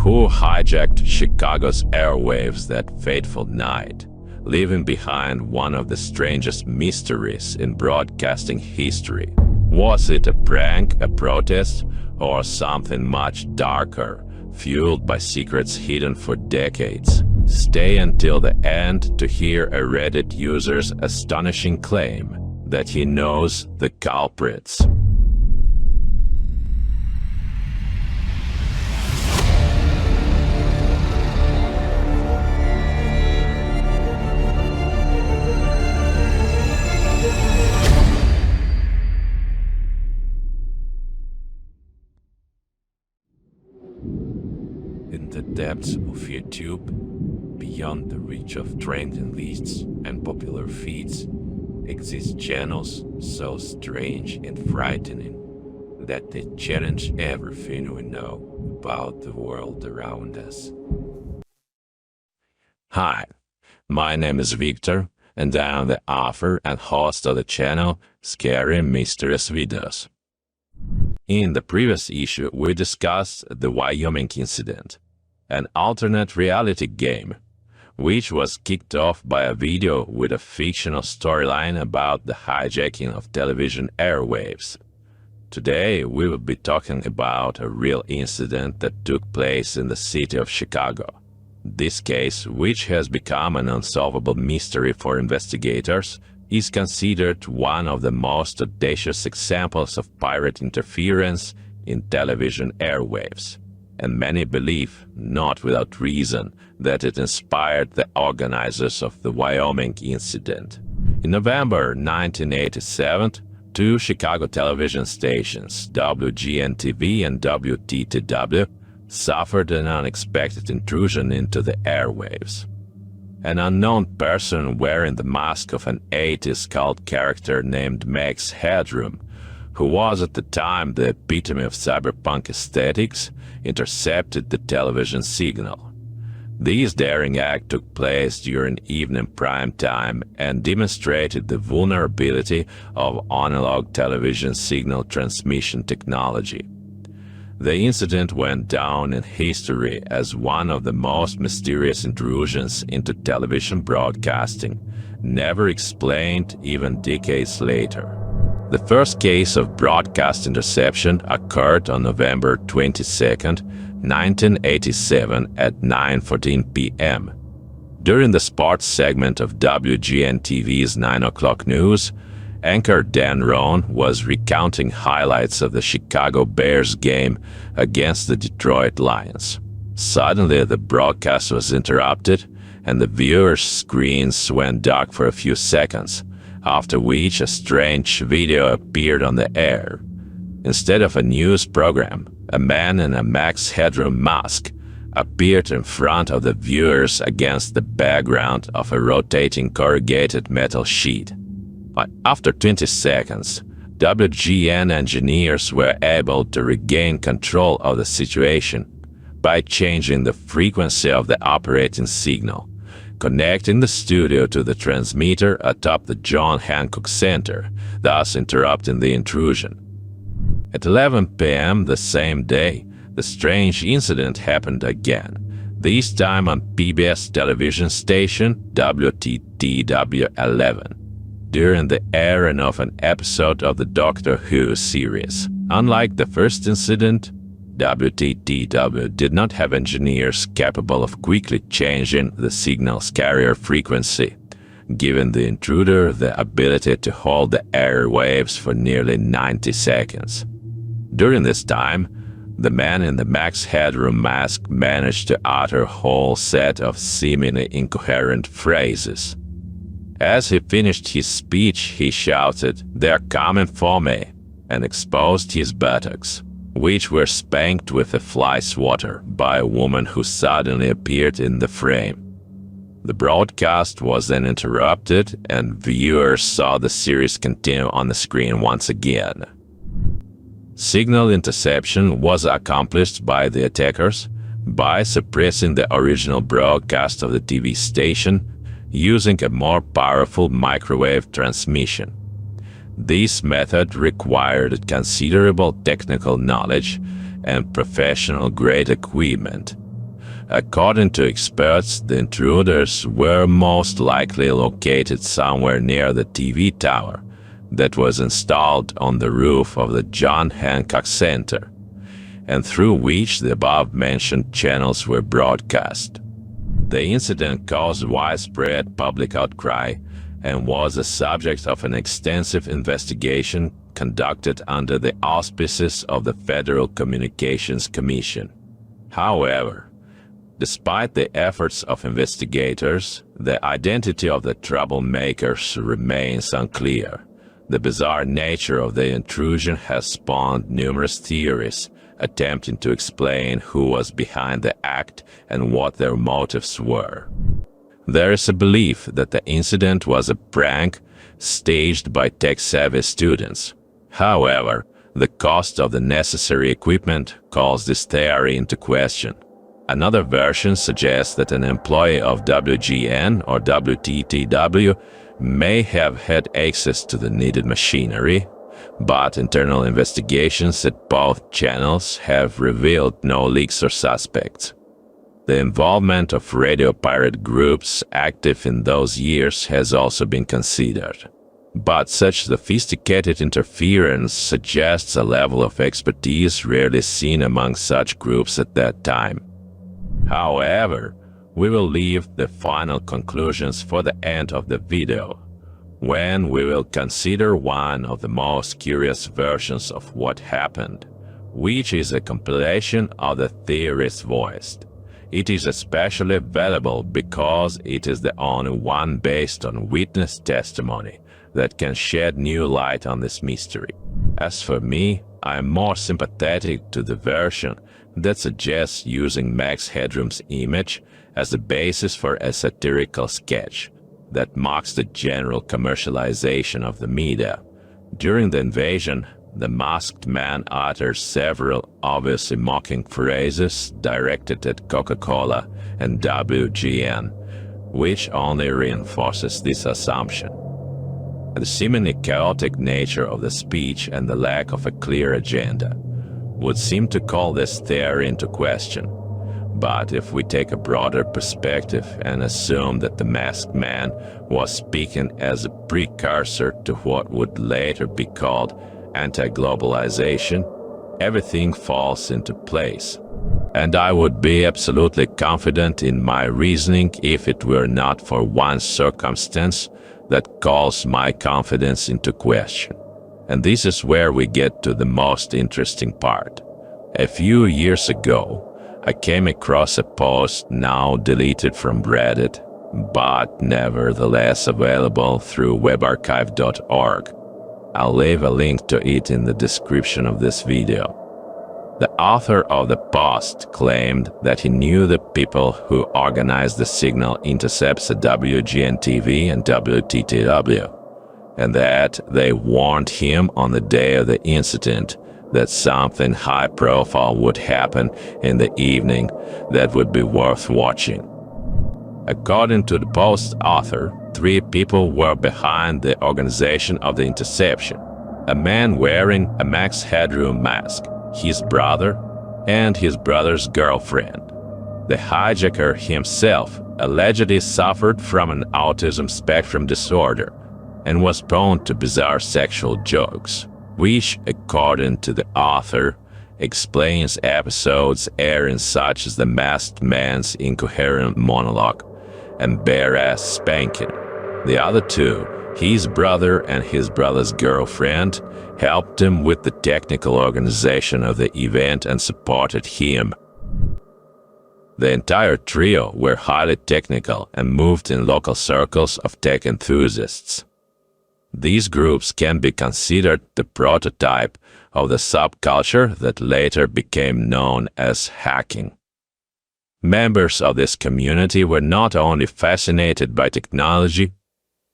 who hijacked Chicago's airwaves that fateful night, leaving behind one of the strangest mysteries in broadcasting history. Was it a prank, a protest, or something much darker, fueled by secrets hidden for decades? Stay until the end to hear a Reddit user's astonishing claim that he knows the culprits. In the depths of YouTube, beyond the reach of trending lists and popular feeds, exist channels so strange and frightening that they challenge everything we know about the world around us. Hi, my name is Victor, and I am the author and host of the channel Scary Mysterious Videos. In the previous issue, we discussed the Wyoming Incident, an alternate reality game, which was kicked off by a video with a fictional storyline about the hijacking of television airwaves. Today, we will be talking about a real incident that took place in the city of Chicago. This case, which has become an unsolvable mystery for investigators, is considered one of the most audacious examples of pirate interference in television airwaves. And many believe, not without reason, that it inspired the organizers of the Wyoming Incident. In November 1987, two Chicago television stations, WGN TV and WTTW, suffered an unexpected intrusion into the airwaves. An unknown person wearing the mask of an 80s cult character named Max Headroom, who was at the time the epitome of cyberpunk aesthetics, intercepted the television signal. This daring act took place during evening prime time and demonstrated the vulnerability of analog television signal transmission technology. The incident went down in history as one of the most mysterious intrusions into television broadcasting, never explained even decades later. The first case of broadcast interception occurred on November 22, 1987 at 9:14 p.m. During the sports segment of WGN TV's 9 o'clock news, anchor Dan Rohn was recounting highlights of the Chicago Bears game against the Detroit Lions. Suddenly, the broadcast was interrupted and the viewers' screens went dark for a few seconds, after which a strange video appeared on the air. Instead of a news program, a man in a Max Headroom mask appeared in front of the viewers against the background of a rotating corrugated metal sheet. But after 20 seconds, WGN engineers were able to regain control of the situation by changing the frequency of the operating signal, connecting the studio to the transmitter atop the John Hancock Center, thus interrupting the intrusion. At 11 p.m. the same day, the strange incident happened again, this time on PBS television station WTTW 11, during the airing of an episode of the Doctor Who series. Unlike the first incident, WTTW did not have engineers capable of quickly changing the signal's carrier frequency, giving the intruder the ability to hold the airwaves for nearly 90 seconds. During this time, the man in the Max Headroom mask managed to utter a whole set of seemingly incoherent phrases. As he finished his speech, he shouted, "They're coming for me," and exposed his buttocks, which were spanked with a fly swatter by a woman who suddenly appeared in the frame. The broadcast was then interrupted, and viewers saw the series continue on the screen once again. Signal interception was accomplished by the attackers by suppressing the original broadcast of the TV station using a more powerful microwave transmission. This method required considerable technical knowledge and professional-grade equipment, According to experts, the intruders were most likely located somewhere near the TV tower that was installed on the roof of the John Hancock Center, and through which the above-mentioned channels were broadcast. The incident caused widespread public outcry and was the subject of an extensive investigation conducted under the auspices of the Federal Communications Commission. However, despite the efforts of investigators, the identity of the troublemakers remains unclear. The bizarre nature of the intrusion has spawned numerous theories attempting to explain who was behind the act and what their motives were. There is a belief that the incident was a prank staged by tech-savvy students. However, the cost of the necessary equipment calls this theory into question. Another version suggests that an employee of WGN or WTTW may have had access to the needed machinery, but internal investigations at both channels have revealed no leaks or suspects. The involvement of radio pirate groups active in those years has also been considered, but such sophisticated interference suggests a level of expertise rarely seen among such groups at that time. However, we will leave the final conclusions for the end of the video, when we will consider one of the most curious versions of what happened, which is a compilation of the theories voiced. It is especially valuable because it is the only one based on witness testimony that can shed new light on this mystery. As for me, I am more sympathetic to the version that suggests using Max Headroom's image as the basis for a satirical sketch that mocks the general commercialization of the media. During the invasion, the masked man utters several obviously mocking phrases directed at Coca-Cola and WGN, which only reinforces this assumption. The seemingly chaotic nature of the speech and the lack of a clear agenda would seem to call this theory into question. But if we take a broader perspective and assume that the masked man was speaking as a precursor to what would later be called anti-globalization, everything falls into place. And I would be absolutely confident in my reasoning if it were not for one circumstance that calls my confidence into question. And this is where we get to the most interesting part. A few years ago, I came across a post now deleted from Reddit, but nevertheless available through webarchive.org. I'll leave a link to it in the description of this video. The author of the post claimed that he knew the people who organized the signal intercepts at WGN TV and WTTW, and that they warned him on the day of the incident that something high-profile would happen in the evening that would be worth watching. According to the post author, 3 people were behind the organization of the interception: a man wearing a Max Headroom mask, his brother, and his brother's girlfriend. The hijacker himself allegedly suffered from an autism spectrum disorder and was prone to bizarre sexual jokes, which, according to the author, explains episodes airing such as the masked man's incoherent monologue and bare-ass spanking. The other 2, his brother and his brother's girlfriend, helped him with the technical organization of the event and supported him. The entire trio were highly technical and moved in local circles of tech enthusiasts. These groups can be considered the prototype of the subculture that later became known as hacking. Members of this community were not only fascinated by technology,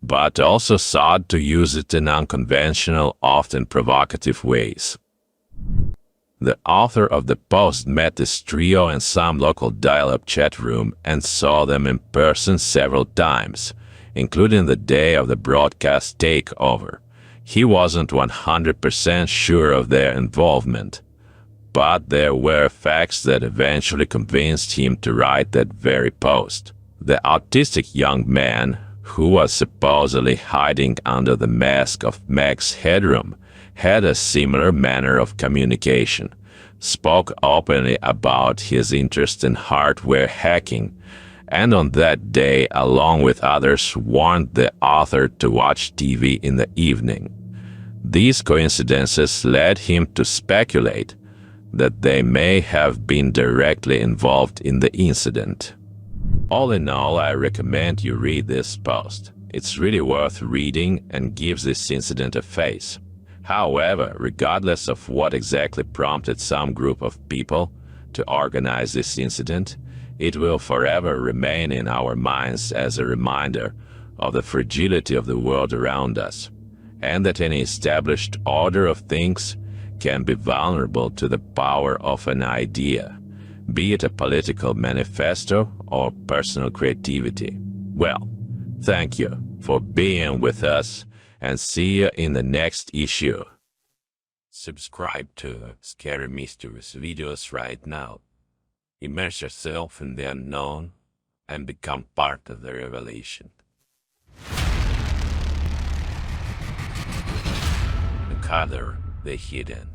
but also sought to use it in unconventional, often provocative ways. The author of the post met this trio in some local dial-up chat room and saw them in person several times, including the day of the broadcast takeover. He wasn't 100% sure of their involvement, but there were facts that eventually convinced him to write that very post. The autistic young man, who was supposedly hiding under the mask of Max Headroom, had a similar manner of communication, spoke openly about his interest in hardware hacking, and on that day, along with others, warned the author to watch TV in the evening. These coincidences led him to speculate that they may have been directly involved in the incident. All in all, I recommend you read this post. It's really worth reading and gives this incident a face. However, regardless of what exactly prompted some group of people to organize this incident, it will forever remain in our minds as a reminder of the fragility of the world around us, and that any established order of things can be vulnerable to the power of an idea, be it a political manifesto or personal creativity. Well, thank you for being with us, and see you in the next issue. Subscribe to Scary Mysterious videos right now. Immerse yourself in the unknown and become part of the revelation. Uncover the hidden.